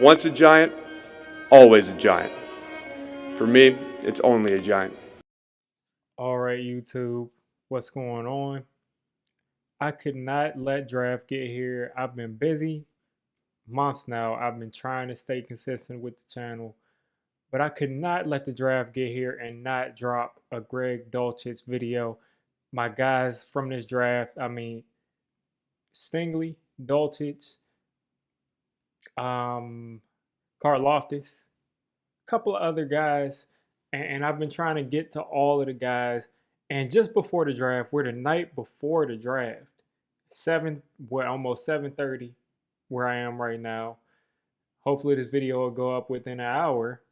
Once a giant, always a giant. For me, it's only a giant. All right, YouTube, what's going on? I could not let draft get here. I've been busy months now. I've been trying to stay consistent with the channel, but I could not let the draft get here and not drop a Greg Dulcich video. My guys from this draft, Stingley, Dulcich, um, Karloftis, a couple of other guys, and I've been trying to get to all of the guys. And just before the draft, we're the night before the draft, almost 7:30, where I am right now. Hopefully, this video will go up within an hour.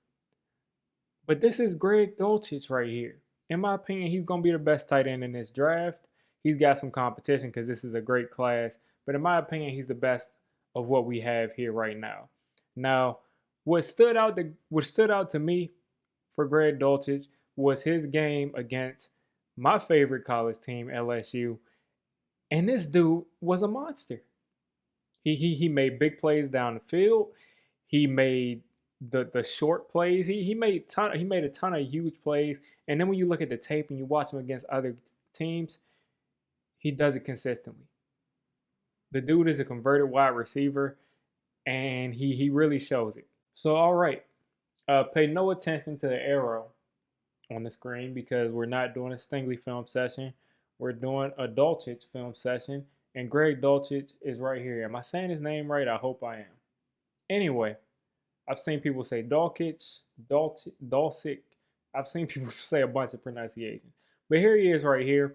But this is Greg Dulcich right here. In my opinion, he's going to be the best tight end in this draft. He's got some competition because this is a great class. But in my opinion, he's the best of what we have here right now. Now, what stood out to me for Greg Dulcich was his game against my favorite college team, LSU. And this dude was a monster. He made big plays down the field. He made the short plays. He made a ton of huge plays. And then when you look at the tape and you watch him against other teams, he does it consistently. The dude is a converted wide receiver, and he really shows it. So all right, pay no attention to the arrow on the screen because we're not doing a Stingley film session. We're doing a Dulcich film session, and Greg Dulcich is right here. Am I saying his name right? I hope I am. Anyway, I've seen people say Dulcich. I've seen people say a bunch of pronunciations. But here he is right here.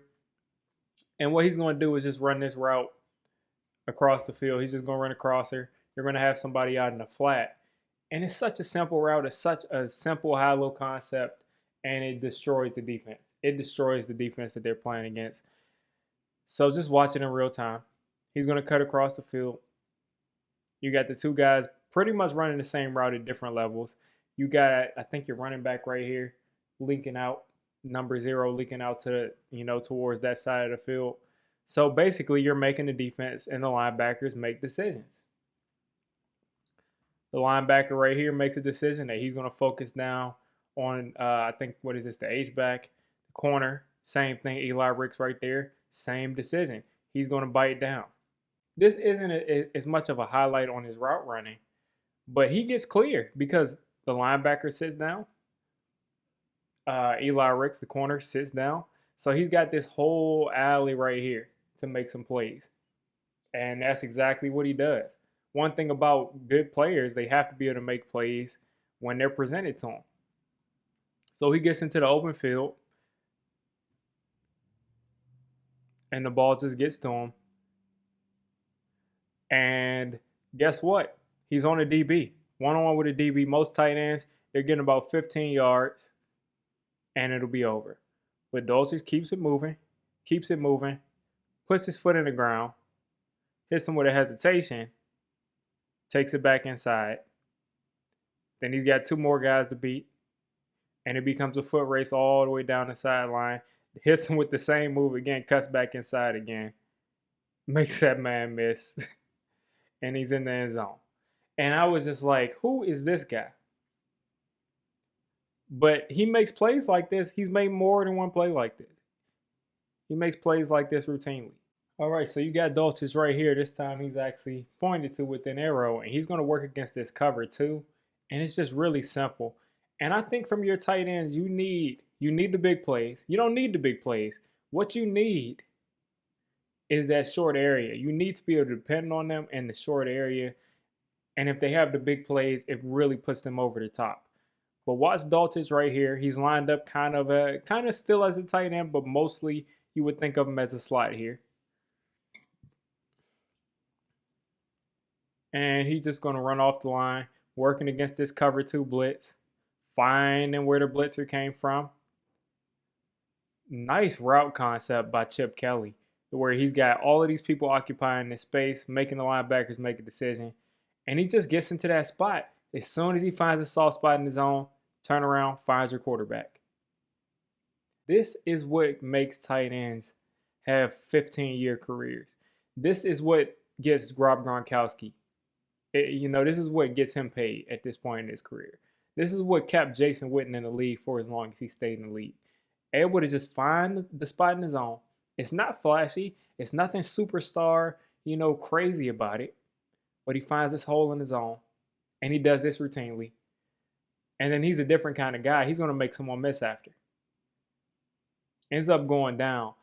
And what he's going to do is just run this route across the field. He's just going to run across her. You're going to have somebody out in the flat. And it's such a simple route. It's such a simple high-low concept, and it destroys the defense. It destroys the defense that they're playing against. So just watch it in real time. He's going to cut across the field. You got the two guys pretty much running the same route at different levels. You got, I think, your running back right here leaking out, number 0 leaking out to towards that side of the field. So basically, you're making the defense and the linebackers make decisions. The linebacker right here makes a decision that he's going to focus down on, I think, what is this, the H-back, the corner. Same thing, Eli Ricks right there. Same decision. He's going to bite down. This isn't as much of a highlight on his route running, but he gets clear because the linebacker sits down. Eli Ricks, the corner, sits down. So he's got this whole alley right here to make some plays. And that's exactly what he does. One thing about good players, they have to be able to make plays when they're presented to them. So he gets into the open field, and the ball just gets to him. And guess what? He's on a DB. One-on-one with a DB. Most tight ends, they're getting about 15 yards, and it'll be over. But Dulcich keeps it moving, puts his foot in the ground, hits him with a hesitation, takes it back inside. Then he's got 2 more guys to beat, and it becomes a foot race all the way down the sideline. Hits him with the same move again, cuts back inside again, makes that man miss, and he's in the end zone. And I was just like, who is this guy? But he makes plays like this. He's made more than one play like this. He makes plays like this routinely. All right, so you got Dulcich right here. This time he's actually pointed to with an arrow, and he's going to work against this cover too. And it's just really simple. And I think from your tight ends, you need the big plays. You don't need the big plays. What you need is that short area. You need to be able to depend on them in the short area. And if they have the big plays, it really puts them over the top. But watch Dulcich right here. He's lined up kind of still as a tight end, but mostly you would think of him as a slot here. And he's just going to run off the line, working against this cover 2 blitz, finding where the blitzer came from. Nice route concept by Chip Kelly, where he's got all of these people occupying this space, making the linebackers make a decision. And he just gets into that spot. As soon as he finds a soft spot in the zone, turn around, finds your quarterback. This is what makes tight ends have 15-year careers. This is what gets Rob Gronkowski This is what gets him paid at this point in his career. This is what kept Jason Witten in the league for as long as he stayed in the league. Able to just find the spot in his zone. It's not flashy. It's nothing superstar, crazy about it. But he finds this hole in his zone, and he does this routinely. And then he's a different kind of guy. He's going to make someone miss after. Ends up going down.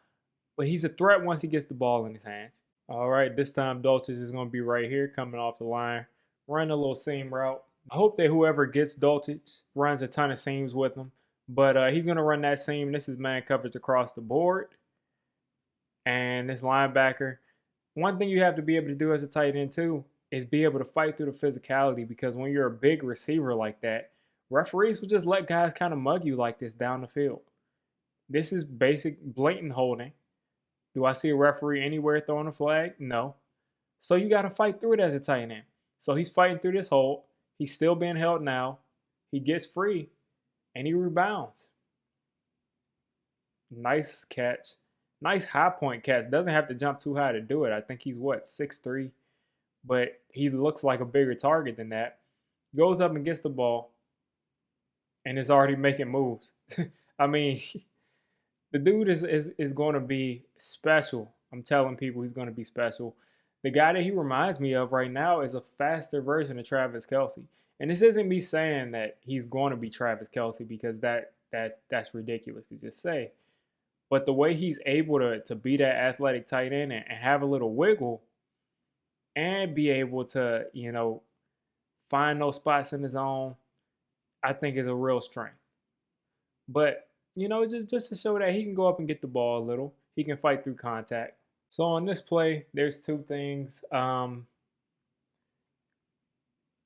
But he's a threat once he gets the ball in his hands. All right, this time Dulcich is going to be right here coming off the line. Run a little seam route. I hope that whoever gets Dulcich runs a ton of seams with him. But he's going to run that seam. This is man coverage across the board. And this linebacker, one thing you have to be able to do as a tight end too is be able to fight through the physicality, because when you're a big receiver like that, referees will just let guys kind of mug you like this down the field. This is basic blatant holding. Do I see a referee anywhere throwing a flag? No. So you got to fight through it as a tight end. So he's fighting through this hold. He's still being held now. He gets free, and he rebounds. Nice catch. Nice high point catch. Doesn't have to jump too high to do it. I think he's 6'3", but he looks like a bigger target than that. Goes up and gets the ball, and is already making moves. I mean, the dude is going to be special. I'm telling people he's going to be special. The guy that he reminds me of right now is a faster version of Travis Kelce. And this isn't me saying that he's going to be Travis Kelce, because that's ridiculous to just say. But the way he's able to be that athletic tight end and have a little wiggle and be able to, find those spots in his own, I think is a real strength. But, just to show that he can go up and get the ball a little. He can fight through contact. So on this play, there's two things.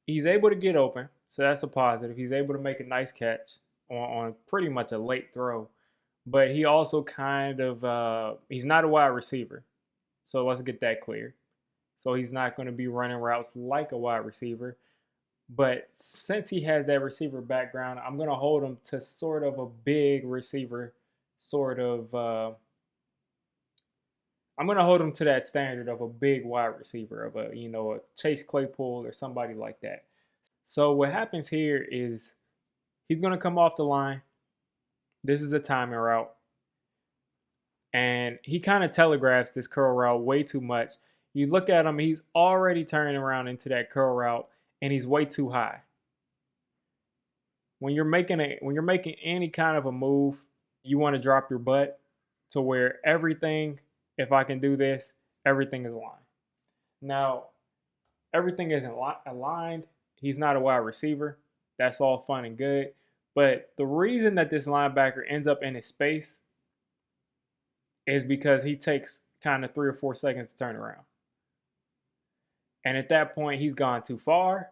He's able to get open, so that's a positive. He's able to make a nice catch on pretty much a late throw. But he also he's not a wide receiver. So let's get that clear. So he's not going to be running routes like a wide receiver. But since he has that receiver background, I'm going to hold him to sort of a big receiver, I'm going to hold him to that standard of a big wide receiver, of a Chase Claypool or somebody like that. So what happens here is he's going to come off the line. This is a timing route. And he kind of telegraphs this curl route way too much. You look at him, he's already turning around into that curl route, and he's way too high. When you're making any kind of a move, you want to drop your butt to where everything, if I can do this, everything is aligned. Now, everything isn't aligned. He's not a wide receiver. That's all fun and good. But the reason that this linebacker ends up in his space is because he takes kind of 3 or 4 seconds to turn around. And at that point, he's gone too far.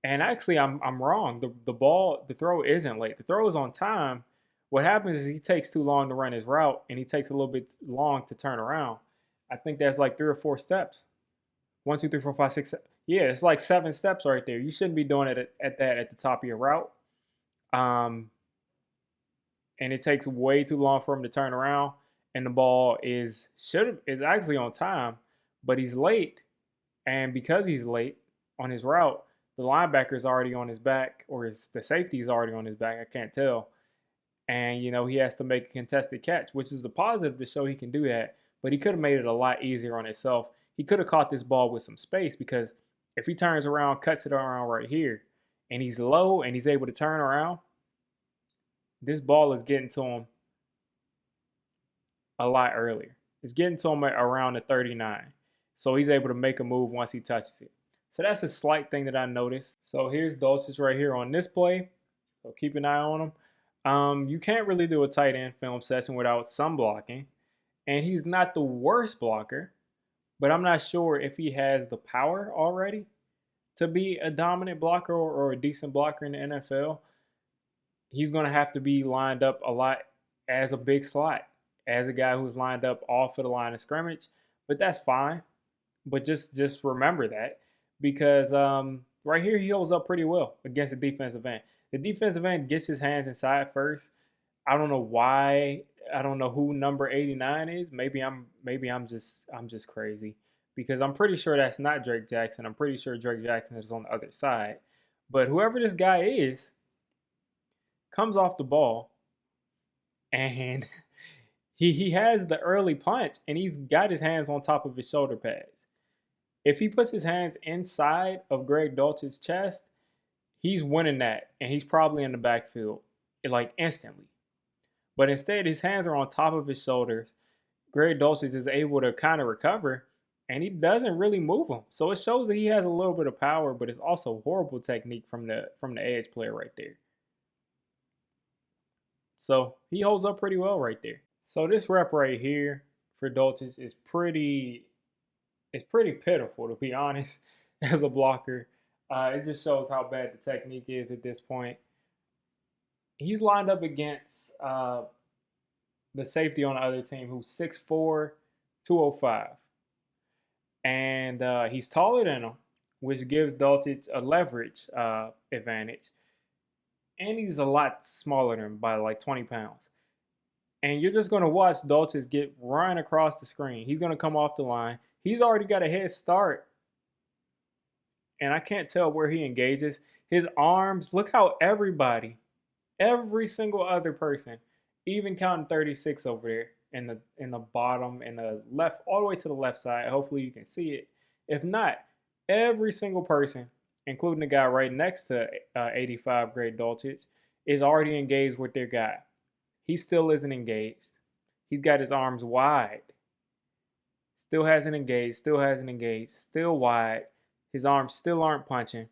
And actually, I'm wrong. The throw isn't late. The throw is on time. What happens is he takes too long to run his route, and he takes a little bit long to turn around. I think that's like 3 or 4 steps. 1, 2, 3, 4, 5, 6, 7. Yeah, it's like 7 steps right there. You shouldn't be doing it at the top of your route. And it takes way too long for him to turn around, and the ball is actually on time, but he's late, and because he's late on his route, the linebacker is already on his back, or the safety is already on his back. I can't tell, and he has to make a contested catch, which is a positive to show he can do that. But he could have made it a lot easier on himself. He could have caught this ball with some space, because if he turns around, cuts it around right here, and he's low and he's able to turn around, this ball is getting to him a lot earlier. It's getting to him around the 39. So he's able to make a move once he touches it. So that's a slight thing that I noticed. So here's Dulcich right here on this play. So keep an eye on him. You can't really do a tight end film session without some blocking. And he's not the worst blocker, but I'm not sure if he has the power already to be a dominant blocker or a decent blocker in the NFL. He's going to have to be lined up a lot as a big slot, as a guy who's lined up off of the line of scrimmage. But that's fine. But just remember that, because right here he holds up pretty well against the defensive end. The defensive end gets his hands inside first. I don't know why. I don't know who number 89 is. Maybe I'm just crazy. because I'm pretty sure that's not Drake Jackson. I'm pretty sure Drake Jackson is on the other side. But whoever this guy is comes off the ball and he has the early punch and he's got his hands on top of his shoulder pads. If he puts his hands inside of Greg Dulcich's chest, he's winning that and he's probably in the backfield like instantly. But instead, his hands are on top of his shoulders. Greg Dulcich is able to kind of recover, and he doesn't really move him. So it shows that he has a little bit of power, but it's also horrible technique from the edge player right there. So he holds up pretty well right there. So this rep right here for Dulcich is pretty pitiful, to be honest, as a blocker. It just shows how bad the technique is at this point. He's lined up against the safety on the other team who's 6'4", 205. And he's taller than him, which gives Dulcich a leverage advantage. And he's a lot smaller than him by like 20 pounds. And you're just going to watch Dulcich get run across the screen. He's going to come off the line. He's already got a head start. And I can't tell where he engages. His arms, look how every single other person, even counting 36 over there in the bottom, in the left, all the way to the left side. Hopefully you can see it. If not, every single person, including the guy right next to 85 Greg Dulcich, is already engaged with their guy. He still isn't engaged. He's got his arms wide. Still hasn't engaged, still wide. His arms still aren't punching.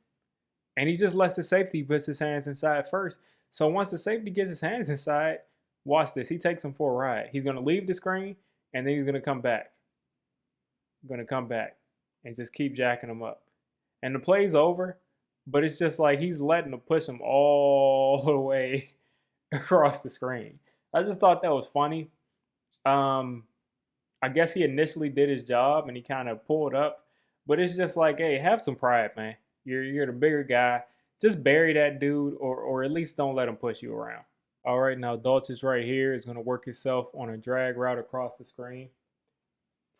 And he just lets the safety put his hands inside first. So once the safety gets his hands inside, watch this. He takes him for a ride. He's going to leave the screen, and then he's going to come back. And just keep jacking him up. And the play's over, but it's just like he's letting him push him all the way across the screen. I just thought that was funny. I guess he initially did his job, and he kind of pulled up. But it's just like, hey, have some pride, man. You're the bigger guy. Just bury that dude, or at least don't let him push you around. All right, now Dulcich right here is going to work himself on a drag route across the screen.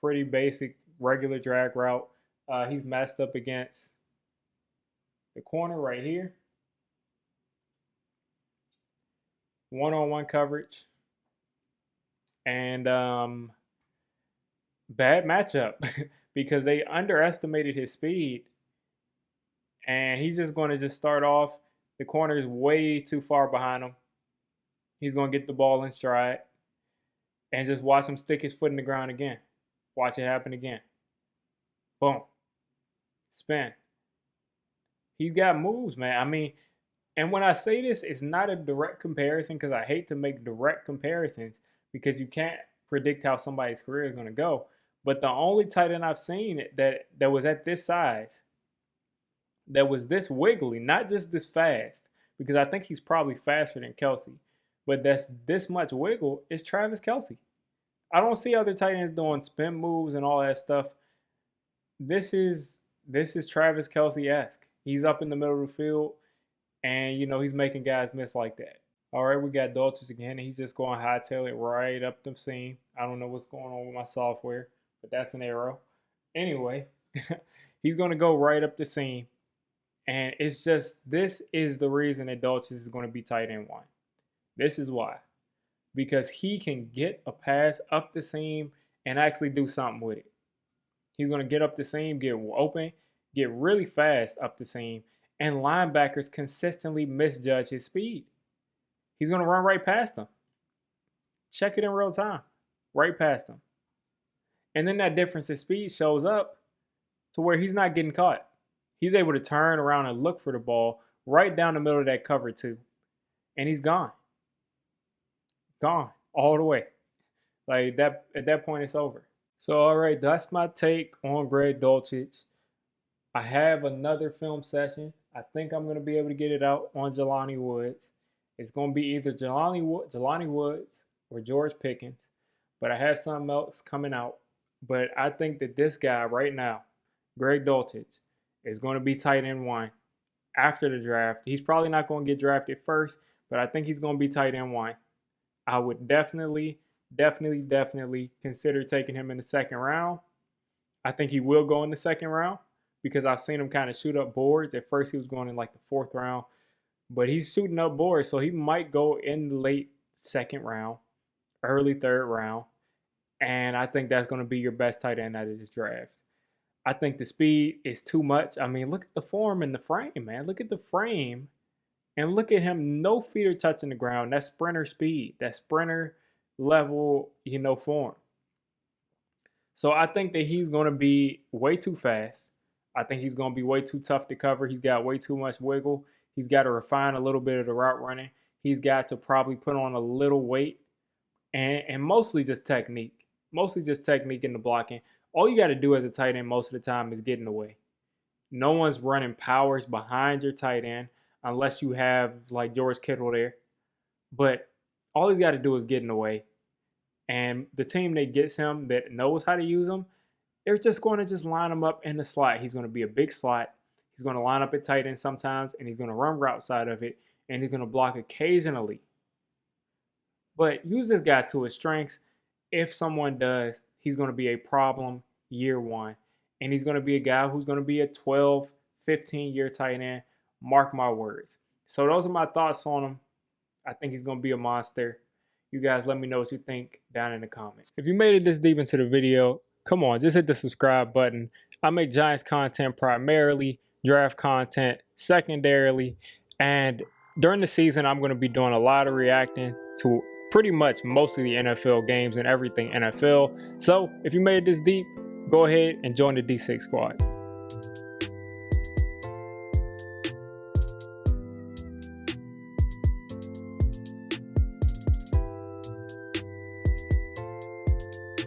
Pretty basic, regular drag route. He's matched up against the corner right here. One-on-one coverage. And bad matchup because they underestimated his speed. And he's just going to just start off. The corner is way too far behind him. He's going to get the ball in stride. And just watch him stick his foot in the ground again. Watch it happen again. Boom. Spin. He's got moves, man. I mean, and when I say this, it's not a direct comparison because I hate to make direct comparisons because you can't predict how somebody's career is going to go. But the only tight end I've seen that was at this size, that was this wiggly, not just this fast, because I think he's probably faster than Kelce, but that's this much wiggle is Travis Kelce. I don't see other tight ends doing spin moves and all that stuff. This is Travis Kelce-esque. He's up in the middle of the field, and he's making guys miss like that. All right, we got Dulcich again, and he's just going hightail it right up the seam. I don't know what's going on with my software, but that's an arrow. Anyway, he's going to go right up the seam. And it's just, this is the reason that Dulcich is going to be tight end one. This is why. Because he can get a pass up the seam and actually do something with it. He's going to get up the seam, get open, get really fast up the seam, and linebackers consistently misjudge his speed. He's going to run right past them. Check it in real time. Right past them. And then that difference in speed shows up to where he's not getting caught. He's able to turn around and look for the ball right down the middle of that cover too. And he's gone. Gone all the way. Like that, at that point, it's over. So, all right, that's my take on Greg Dulcich. I have another film session. I think I'm going to be able to get it out on Jelani Woods. It's going to be either Jelani Woods or George Pickens. But I have something else coming out. But I think that this guy right now, Greg Dulcich, is going to be tight end one after the draft. He's probably not going to get drafted first, but I think he's going to be tight end one. I would definitely consider taking him in the second round. I think he will go in the second round because I've seen him kind of shoot up boards. At first, he was going in like the fourth round, but he's shooting up boards, so he might go in the late second round, early third round. And I think that's going to be your best tight end out of this draft. I think the speed is too much. I mean, look at the form and the frame, man. Look at the frame and look at him. No feet are touching the ground. That's sprinter speed. That's sprinter level, form. So I think that he's going to be way too fast. I think he's going to be way too tough to cover. He's got way too much wiggle. He's got to refine a little bit of the route running. He's got to probably put on a little weight and mostly just technique. Mostly just technique in the blocking. All you got to do as a tight end most of the time is get in the way. No one's running powers behind your tight end unless you have like George Kittle there. But all he's got to do is get in the way. And the team that gets him, that knows how to use him, they're just going to just line him up in the slot. He's going to be a big slot. He's going to line up at tight end sometimes, and he's going to run route side of it, and he's going to block occasionally. But use this guy to his strengths. If someone does, he's going to be a problem year one. And he's going to be a guy who's going to be a 12, 15-year tight end. Mark my words. So those are my thoughts on him. I think he's going to be a monster. You guys let me know what you think down in the comments. If you made it this deep into the video, come on, just hit the subscribe button. I make Giants content primarily, draft content secondarily, and during the season, I'm going to be doing a lot of reacting to pretty much most of the NFL games and everything NFL. So if you made it this deep, go ahead and join the D6 squad.